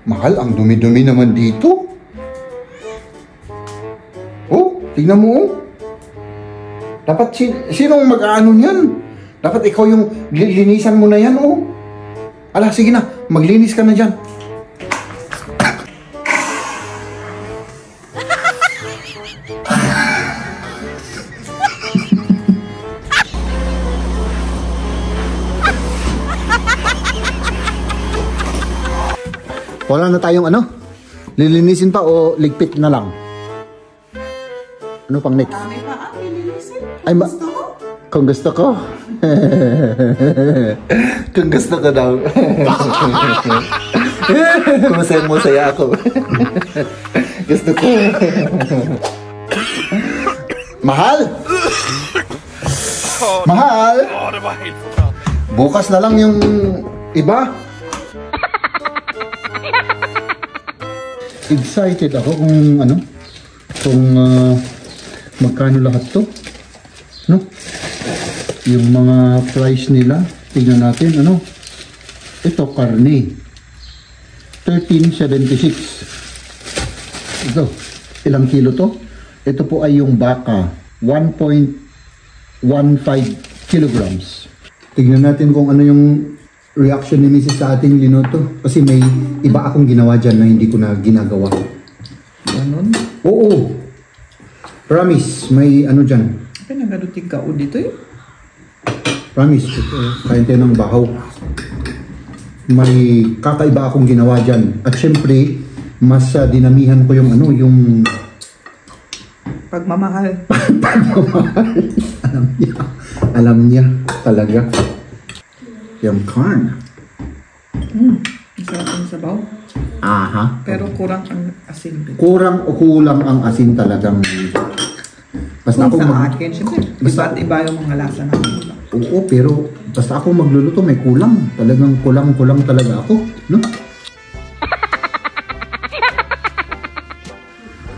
Mahal, ang dumi-dumi naman dito. Oh, tingnan mo oh. Dapat sinong mag-aano niyan? Dapat ikaw yung linisan mo na yan oh. Ala, sige na, maglinis ka na dyan. Wala na tayong ano? Lilinisin pa o ligpit na lang? Ano pang next? Dami pa ang lilinisin. Ay, gusto ko? Kung gusto ko? Kung gusto ko daw. Kung masaya ako. Gusto ko. Mahal! Mahal! Bukas na lang yung iba. Excited ako kung ano, kung magkano lahat to, no? Yung mga price nila, tingnan natin, ano? Ito, karne, 13.76. Ito, ilang kilo to? Ito po ay yung baka, 1.15 kilograms. Tingnan natin kung ano yung reaction ni Mrs. sa ating linoto. Kasi may iba akong ginawa dyan na hindi ko na ginagawa. Ganon? Oo. Promise, may ano dyan. Pinagadutig ka o dito eh? Promise, kain tayo ng bahaw. May kakaiba akong ginawa dyan. At syempre, mas dinamihan ko yung ano, yung pagmamahal. Pagmamahal. Alam niya talaga. Yung corn. Masarap ang sabaw. Aha. Pero kurang ang asin. Kulang o kulang ang asin talagang. Basta ako sa akin, syempre. Basta't iba yung mga lasa ng ulam. Oo, pero basta ako magluluto may kulang. Talagang kulang talaga ako. No?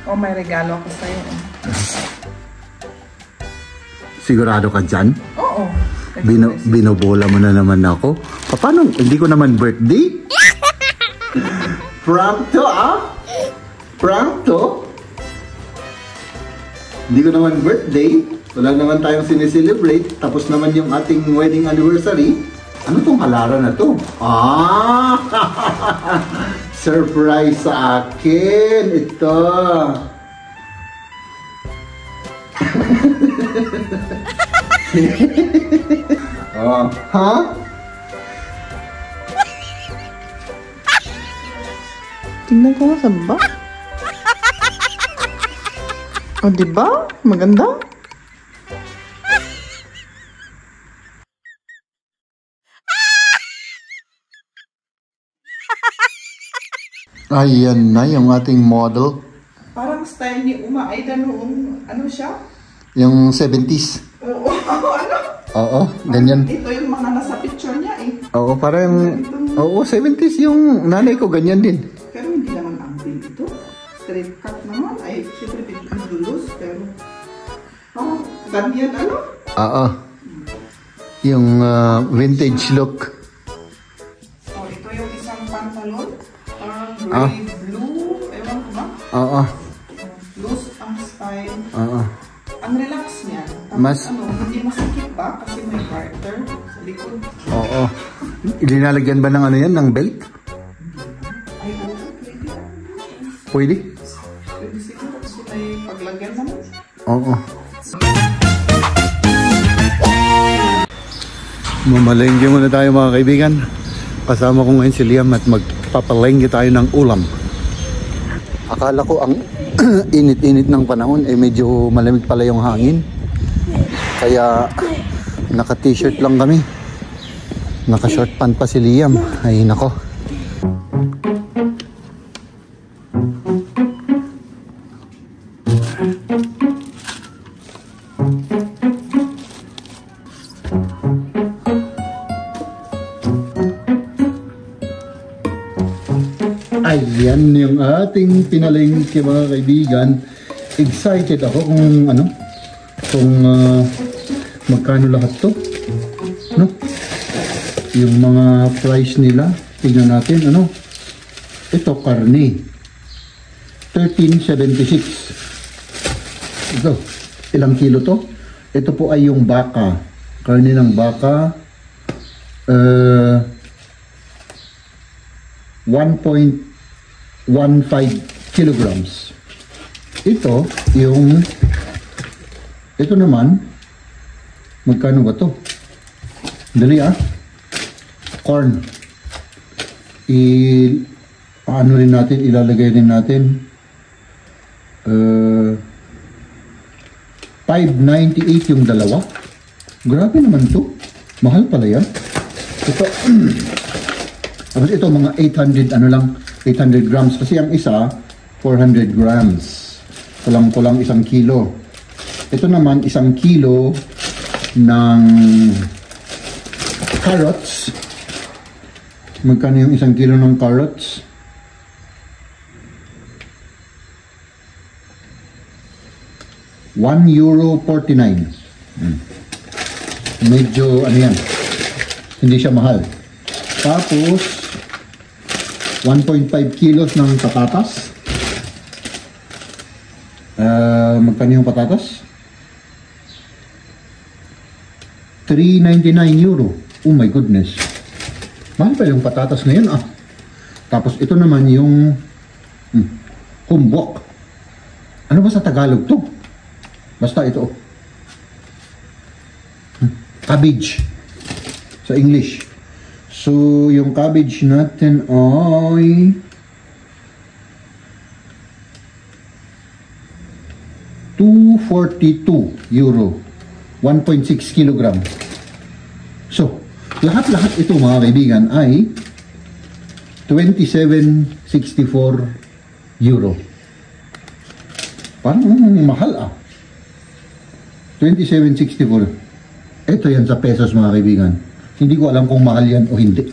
O may regalo ako sa'yo. Sigurado ka dyan? Oo. Binobola mo na naman ako. Paano? Hindi ko naman birthday? Prank to ah? Prank to? Hindi ko naman birthday. Wala naman tayong sineselebrate. Tapos naman yung ating wedding anniversary. Ano tong halaran na to? Ah! Surprise sa akin! Ito! Oh, ha? Tingnan ko nga, saan ba? O, diba? Maganda? Ayan na yung ating model. Parang style ni Uma Aida noong, ano siya? Yung 70s. Oo, ano? Oo, ganyan. Ito yung mga nasa picture niya eh. Oo, parang, oo, 70s yung nanay ko, ganyan din. Pero hindi naman ang ito. Straight cut naman. Ay, syempre pinagdulus, pero oh, ganyan ano? Oo. Yung vintage look. So, ito yung isang pantalon. Gray, blue, ewan ko ba? Oo. Loose ang style. Oo. Ang relax niya. Tapos Mas, ano, hindi masakit ba? Kasi may garter sa likod. oo. Linalagyan ba ng ano yan, ng belt? Ay, oo, pwede. Pwede? Pwede siguro kasi may paglagyan naman. Oo. Mamalengke muna tayo mga kaibigan. Kasama ko ngayon si Liam at magpapalengke tayo ng ulam. Akala ko ang init-init ng panahon eh medyo malamig pala yung hangin. Kaya naka t-shirt lang kami. Naka short pant pa si Liam. Ay nako. Ayan yung ating pinalengke mga kaibigan. Excited ako kung ano, kung magkano lahat to, no? Yung mga price nila, tingnan natin ano. Ito, karne. 1376. Ito, ilang kilo to? Ito po ay yung baka. Karne ng baka. 1.15 kilograms. Ito naman, magkano ba to? Dali corn. Paano rin natin, ilalagay rin natin 598 yung dalawa. Grabe naman to. Mahal pala yan. Ito mga 800 grams kasi ang isa 400 grams. Kulang-kulang 1 kilo. Ito naman 1 kilo ng carrots. Magkano yung 1 kilo ng carrots? €1.49. Medyo ano yan, hindi siya mahal. Tapos 1.5 kilos ng patatas. Magkano yung patatas? €3.99. Oh my goodness. Mahal pa yung patatas ngayon Tapos ito naman yung humbok. Ano ba sa Tagalog to? Basta ito. Cabbage. Sa English. So, yung cabbage natin ay €242. 1.6 kilogram. So, lahat-lahat ito mga kaibigan ay €27.64. Parang mahal 27.64. Ito yan sa pesos mga kaibigan. Hindi ko alam kung mahal yan o hindi.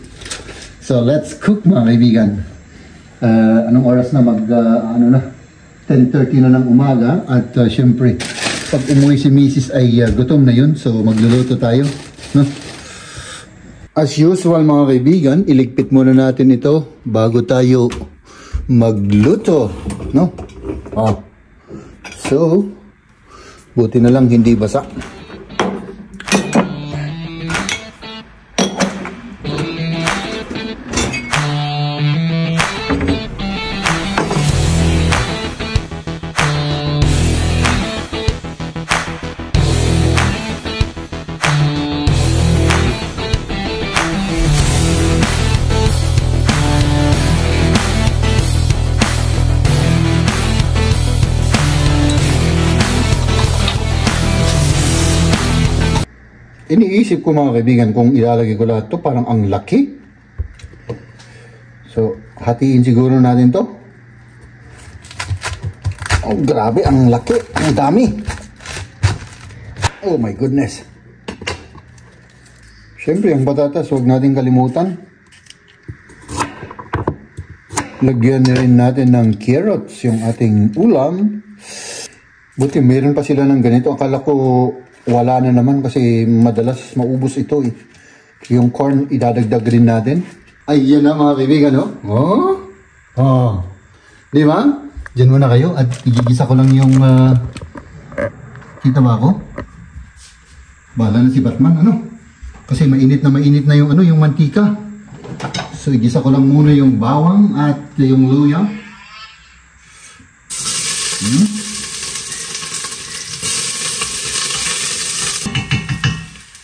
So let's cook mga kaibigan. Anong oras na 10:30 na ng umaga. At syempre, pag umuwi si Mrs. ay gutom na yun. So magluluto tayo. No? As usual mga kaibigan, iligpit muna natin ito bago tayo magluto. No? So, buti na lang hindi basa. Iniisip ko mga kaibigan kung ilalagay ko lahat to, parang ang laki. So, hatiin siguro natin to. Oh, grabe, ang laki, ang dami. Oh my goodness. Siyempre, ang patatas, huwag natin kalimutan. Lagyan na rin natin ng carrots, yung ating ulam. Buti, meron pa sila ng ganito. Akala ko wala na naman kasi madalas maubos ito Yung corn, idadagdag rin natin. Ayan na mga kaibigan, Di ba? Diyan muna kayo at igigisa ko lang yung kita ba ako? Bahala na si Batman, Kasi mainit na yung yung mantika. So igisa ko lang muna yung bawang at yung luya.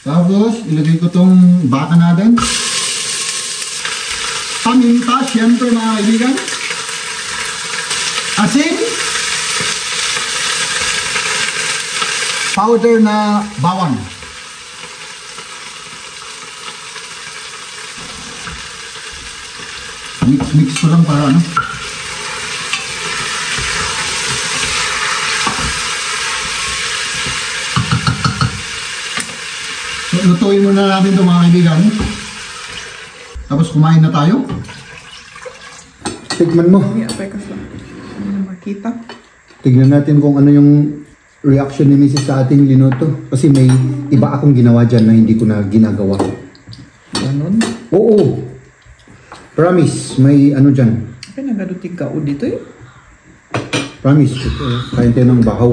Tapos, ilagay ko tong baka natin. Paminta, syempre mga kaibigan. Asin. Powder na bawang. Mix ko lang para So, lutuin muna natin ito mga kaibigan. Tapos kumain na tayo. Tignan mo. Makita. Tignan natin kung ano yung reaction ni Mrs. sa ating linuto. Kasi may iba akong ginawa dyan na hindi ko na ginagawa. Ganon? Oo. Promise, may dyan. Kaya nagadutig ka o dito eh. Promise, kain tayo ng bahaw.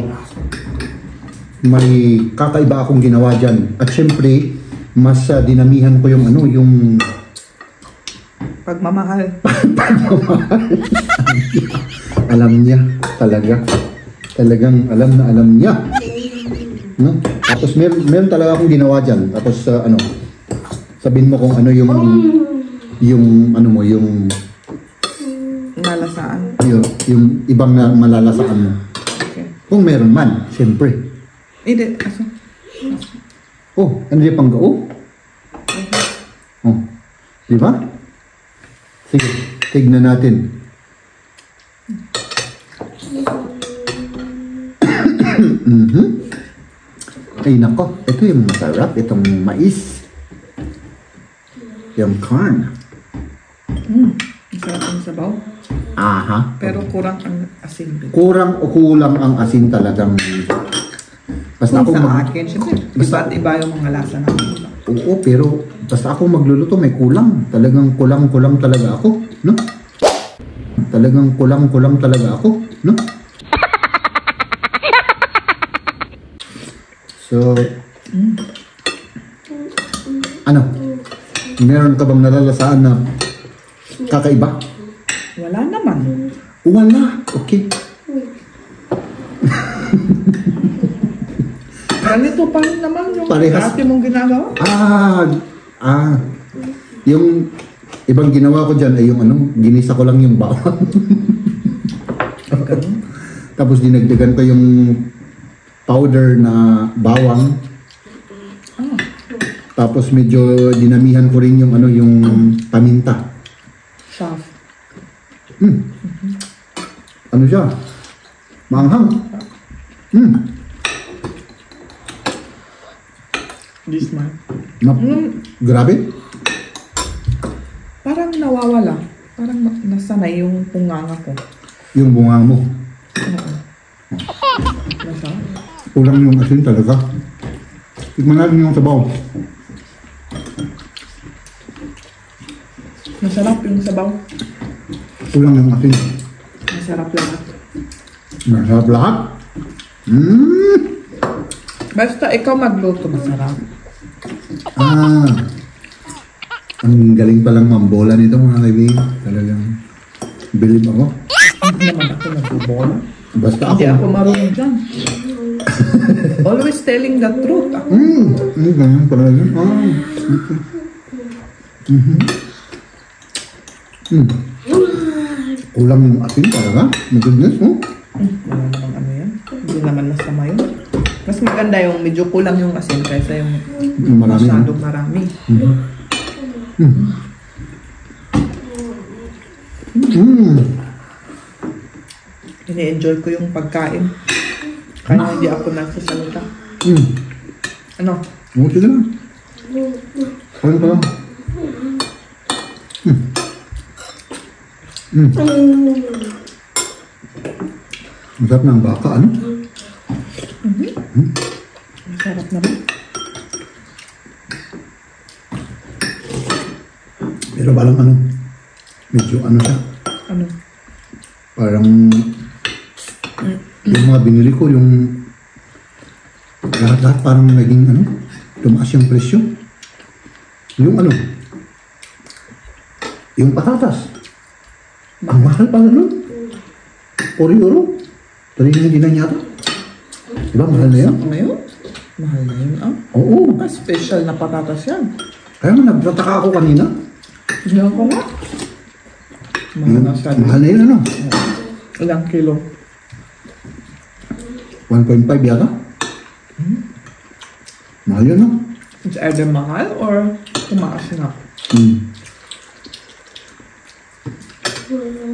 May kakaiba akong ginawa dyan. At syempre, mas dinamihan ko yung ano, yung Pagmamahal. alam niya talaga. Talagang alam na alam niya. No? Tapos meron talaga akong ginawa dyan. Tapos ano, sabihin mo kung ano yung ano mo, yung Malasaan. yung ibang na malalasaan mo. Okay. Kung meron man, siyempre. Hindi, aso. Oh, ano yung panggao? Oh, di ba? Sige, tignan natin. Ay nako, ito yung masarap, itong mais. Yung corn. Masarap ang sabaw. Aha. Pero kurang ang asin. Kurang o kulang ang asin talagang. Basta Kung ako sa akin, syempre, iba't iba yung mga lasa namin. Oo, pero basta ako magluluto may kulang. Talagang kulang talaga ako, no? Talagang kulang talaga ako, no? So, ano? Meron ka bang nalalasaan na kakaiba? Wala naman. Wala. Okay. Ganito pa rin naman yung Parehas. dati mong ginagawa. Yung ibang ginawa ko dyan ay yung ano, ginisa ko lang yung bawang. Ganun. Tapos dinagdagan ko yung powder na bawang. Tapos medyo dinamihan ko rin yung ano, yung paminta. Shaft. Ano siya? Maanghang. This man. Grabe. Parang nawawala. Parang nasanay yung punganga ko. Yung bunga mo. Oo. Nasa? Kulang yung asin talaga. Tignan natin yung sabaw. Masarap yung sabaw. Kulang yung asin. Masarap lahat. Masarap lahat. Basta ikaw magluto, masarap. Ang galing palang mambola nito mga kaibigan. Talagang believe ako. Hindi naman ako nagbubola. Basta ako. Hindi ako marunong dyan. Always telling the truth. Ako. Ganyan pala yun. Kulang yung asin talaga. My goodness, oh. Wala namang ano yan. Hindi naman masama yun. Mas maganda yung medyo kulang yung asin kaysa yung Marami. masyadong marami. Ini-enjoy ko yung pagkain. Kaya hindi ako nagsasalita. Ano? Okay na lang. Kain ka lang. Masarap na ang baka, ano? Masarap naman. Pero parang ano, medyo ano siya, Ano? parang yung mga binili ko, yung lahat parang naging ano, tumaas yung presyo. Yung ano, yung patatas. Ang mahal pala nun. 4 euro. 3.99 yata. Diba mahal na yan? Ngayon? Mahal na yun, ah. Oo. Special na patatas yan. Kaya nga nagtataka ako kanina. Hindi ako nga. Mahal na siya. Mahal na yun ano. Ilang kilo? 1.5 yata. Mahal yun no? It's either mahal or tumaas na.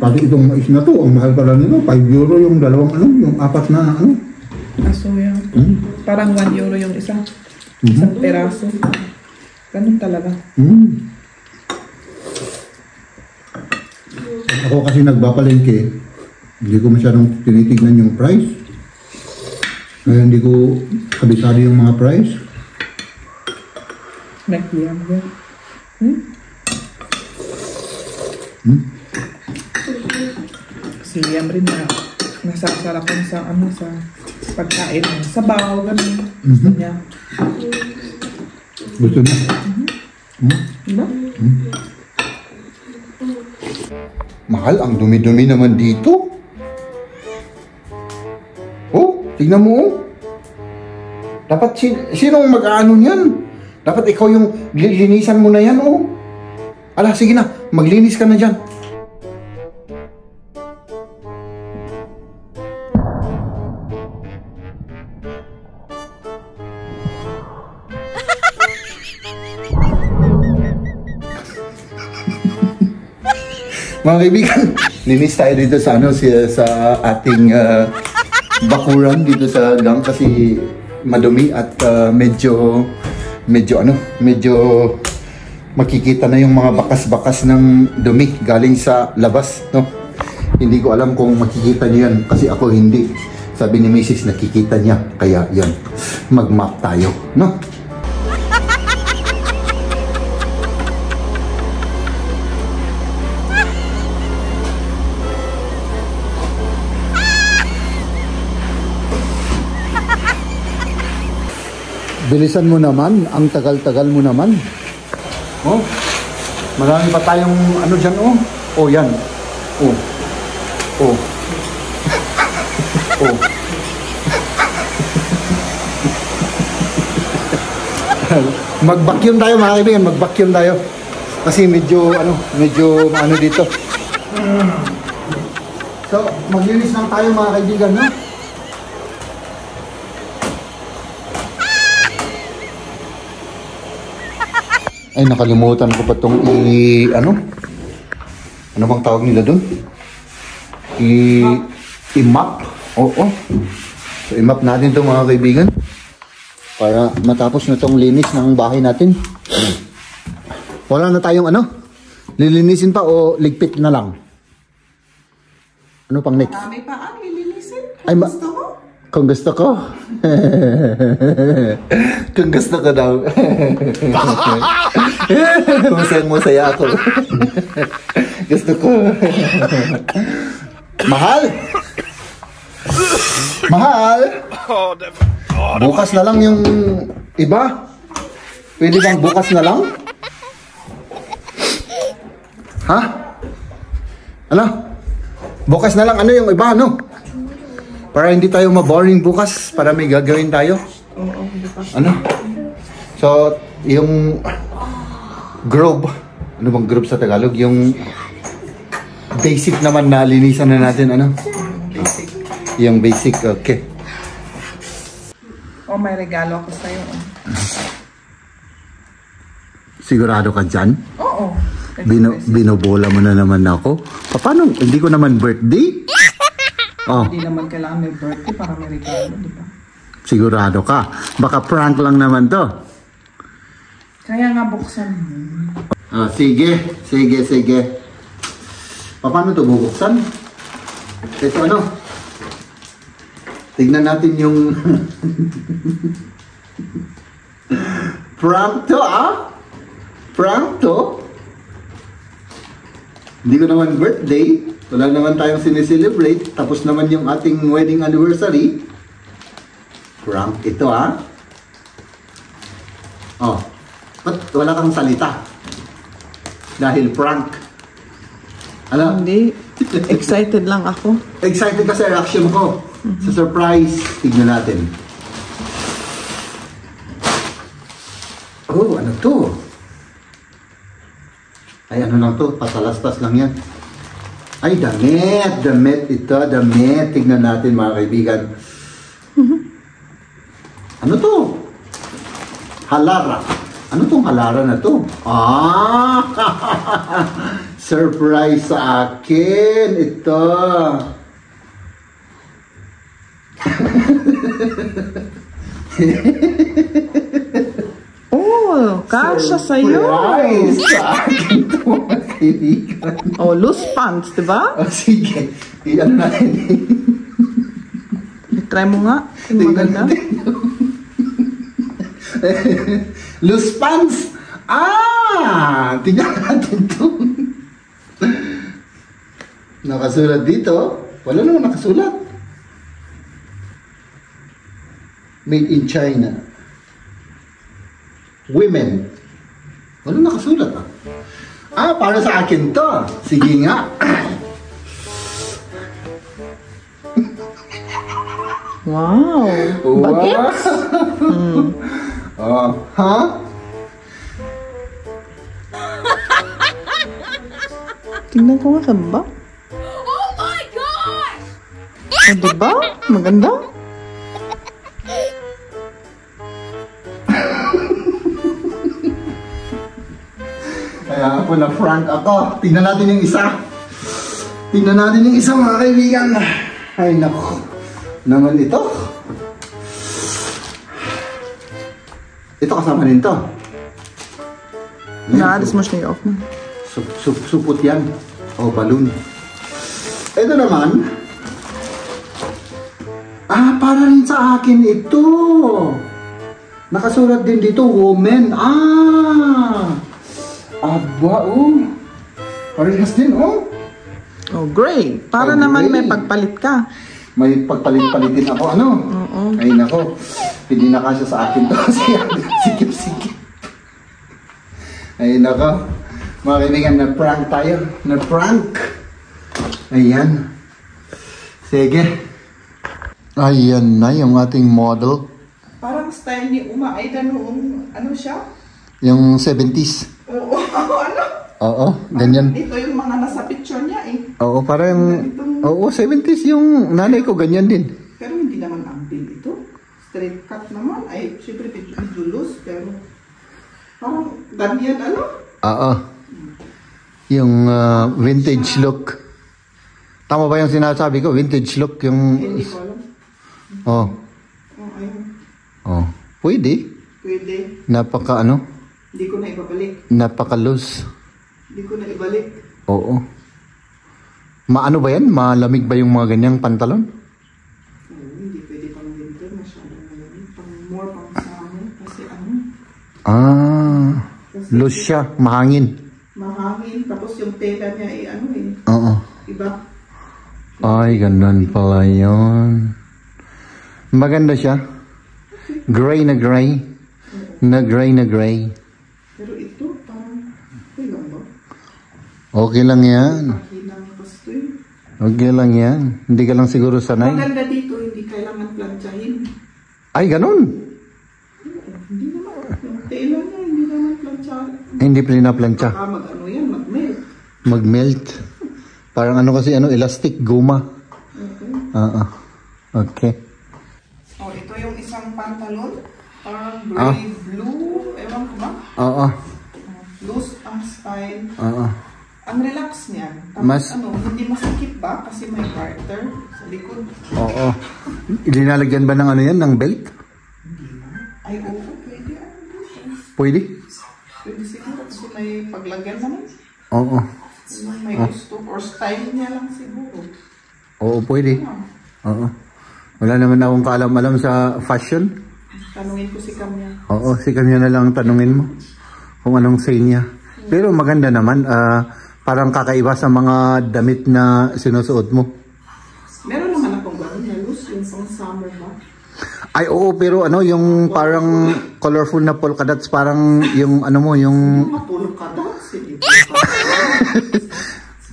Pati itong mais na to, ang mahal pala nito. 5 euro yung dalawang ano, yung apat na ano. Aso yan. Parang 1 euro yung isa. Isang peraso. Ganun talaga. Ako kasi nagbapalengke, hindi ko masyadong tinitignan yung price. Kaya hindi ko kabisado yung mga price. Nakiyan ko. Si Liam rin na nasasarapan sa sa pagkain. Sabaw, ganun. Gusto niya. Gusto na. Diba? Mahal, ang dumi-dumi naman dito. Oh, tignan mo. Dapat sinong mag-aano niyan? Dapat ikaw yung linisan mo na yan, oh. Ala, sige na, maglinis ka na dyan. Mga kaibigan, linis tayo dito sa sa ating bakuran dito sa gang kasi madumi at medyo makikita na yung mga bakas-bakas ng dumi galing sa labas, no? Hindi ko alam kung makikita niyo yan kasi ako hindi. Sabi ni Mrs. nakikita niya, kaya yan, mag-map tayo, no? Bilisan mo naman, ang tagal-tagal mo naman. Oh, marami pa tayong ano dyan, oh. Oh, yan. Oh. Oh. Oh. Mag-vacuum tayo mga kaibigan, mag-vacuum tayo. Kasi medyo ano dito. So, maglinis lang tayo mga kaibigan, no? Ay, nakalimutan ko pa itong ano bang tawag nila doon? I-map. Oo. So, i-map natin ito mga kaibigan. Para matapos na itong linis ng bahay natin. Wala na tayong lilinisin pa o ligpit na lang? Ano pang next? Marami pa ang lilinisin. Ay, Gusto mo? Kung gusto ko. Kung gusto ko daw. Masaya ako. Gusto ko. Mahal! Mahal! Bukas na lang yung iba. Pwede bang bukas na lang? Ha? Ano? Bukas na lang yung iba, Para hindi tayo ma-boring bukas, para may gagawin tayo. Oo, bukas. So, yung grove, ano bang grove sa Tagalog? Yung basic naman na linisan na natin, Basic. Yung basic, okay. Oh, may regalo ako sa'yo. Sigurado ka dyan? Oo. Binobola mo na naman ako. Paano? Hindi ko naman birthday? Oh. Hindi naman kailangan may birthday para may regalo, di ba? Sigurado ka. Baka prank lang naman to. Kaya nga buksan mo. Sige. Paano to bubuksan? Ito tignan natin yung prank to, Prank to? Hindi ko naman birthday. Wala naman tayong sineselebrate. Tapos naman yung ating wedding anniversary. Prank ito, Oh. Ba't wala kang salita? Dahil prank. Hindi. Excited lang ako. Excited ka sa reaction ko. Sa surprise. Tignan natin. Oh, ano to? Ay, ano lang to? Patalastas lang yan. Ay, damit. Damit ito. Damit. Tignan natin mga kaibigan. Ano to? Halara. Ano tong halara na to? Surprise sa akin. Ito. Oh, kasha sa'yo. Surprise sa akin to mga kaibigan. Oh, loose pants, diba? Sige. Ano natin? Try mo nga. Kung maganda. Loose pants! Tignan natin to. Nakasulat dito? Wala naman nakasulat. Made in China. Women. Wala nakasulat ah. Ah, para sa akin to. Sige nga. Wow. Bagets? Oh, ha? Tingnan ko nga ba? Oh my God! Ah, diba? Maganda? Kaya ako na frank ako. Tingnan natin yung isa. Tingnan natin yung isa mga kaibigan. Ay nako. Naman ito. Ito kasama rin to. Naalis mo siya off mo. Supot yan. O balloon. Ito naman. Ah, para rin sa akin ito. Nakasulat din dito, woman. Ah. Aba, oh. Parehas din, oh. Oh, great. Para Oh, naman great. may pagpalit ka. May pagpalit-palitin ako, ano? Oo. Ay, nako. Hindi na kasya sa akin to. Sikip-sikip. Ay, nako. Mga kaibigan, na-prank tayo. Na-prank. Ayan. Sige. Ayan na yung ating model. Parang style ni Uma Aida noong, ano siya? Yung 70s. Oo, ano? Oo, ganyan. Ito yung mga nasa picture niya eh. Oo, parang... Oo, 70s yung nanay ko, ganyan din. Pero hindi naman ambil ito. Straight cut naman. Ay, syempre medyo loose, pero parang ganyan, ano? Oo. Yung vintage look. Tama ba yung sinasabi ko? Vintage look, yung... Hindi ko alam. Oh. Oh, ayun. Oh. Pwede. Pwede. Napaka ano? Hindi ko na ibabalik. Napaka loose. Hindi ko na ibalik. Oo. Maano ba yan? Malamig ba yung mga ganyang pantalon? Hindi pwede pang winter. Masyadong malamig. More pang summer. Kasi ano? Ah. Loose siya. Mahangin. Mahangin. Tapos yung tela niya eh ano eh. Oo. Iba. Ay, ganun pala yun. Maganda siya. Gray na gray. Na gray na gray. Pero ito parang okay lang ba? Okay lang yan. Pakilang pasto eh. Okay lang yan. Hindi ka lang siguro sanay. Maganda dito. Hindi kailangan planchahin. Ay, ganun. Hindi naman. Yung tela niya hindi naman planchahin. Hindi pinaplansya. Baka mag-ano yan. Mag-melt. Mag-melt. Parang ano kasi, ano, elastic, guma. Okay. Okay. Oh, ito yung isang pantalon. Parang gray blue. Ewan ko ba? Oo. Loose ang style. Oo. Ang relax niya. Tapos Mas- ano, hindi masikip ba? Kasi may garter sa likod. Oo. Linalagyan ba ng ano yan, ng belt? Ay, oo. Pwede. Pwede? Pwede siguro kasi may paglagyan naman. Oo. Yung may gusto. Or style niya lang siguro. Oo, pwede. Oo. Wala naman akong kaalam-alam sa fashion. Tanungin ko si Kamya. Oo, si kanya na lang tanungin mo kung anong say niya. Pero maganda naman, parang kakaiba sa mga damit na sinusuot mo. Meron naman akong gano'n na loose. Yung pang summer ba? Ay, oo, pero ano, yung parang colorful na polka dots, parang yung ano mo, yung Mga polka dots. Hindi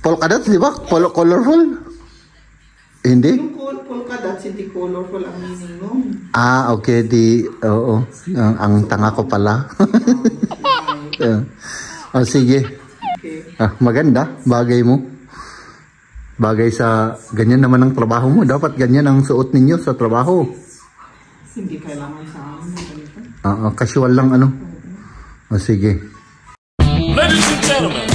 polka dots, di ba? Colorful? Hindi? Yung polka dots, hindi colorful ang meaning nun. Ah, okay, oo. Ang tanga ko pala. Oh, sige. Okay. Ah, maganda, bagay mo. Bagay sa ganyan naman ang trabaho mo. Dapat ganyan ang suot ninyo sa trabaho. Hindi kailangan sa amin na ganito. Casual lang ano. Oh, sige. Ladies and gentlemen,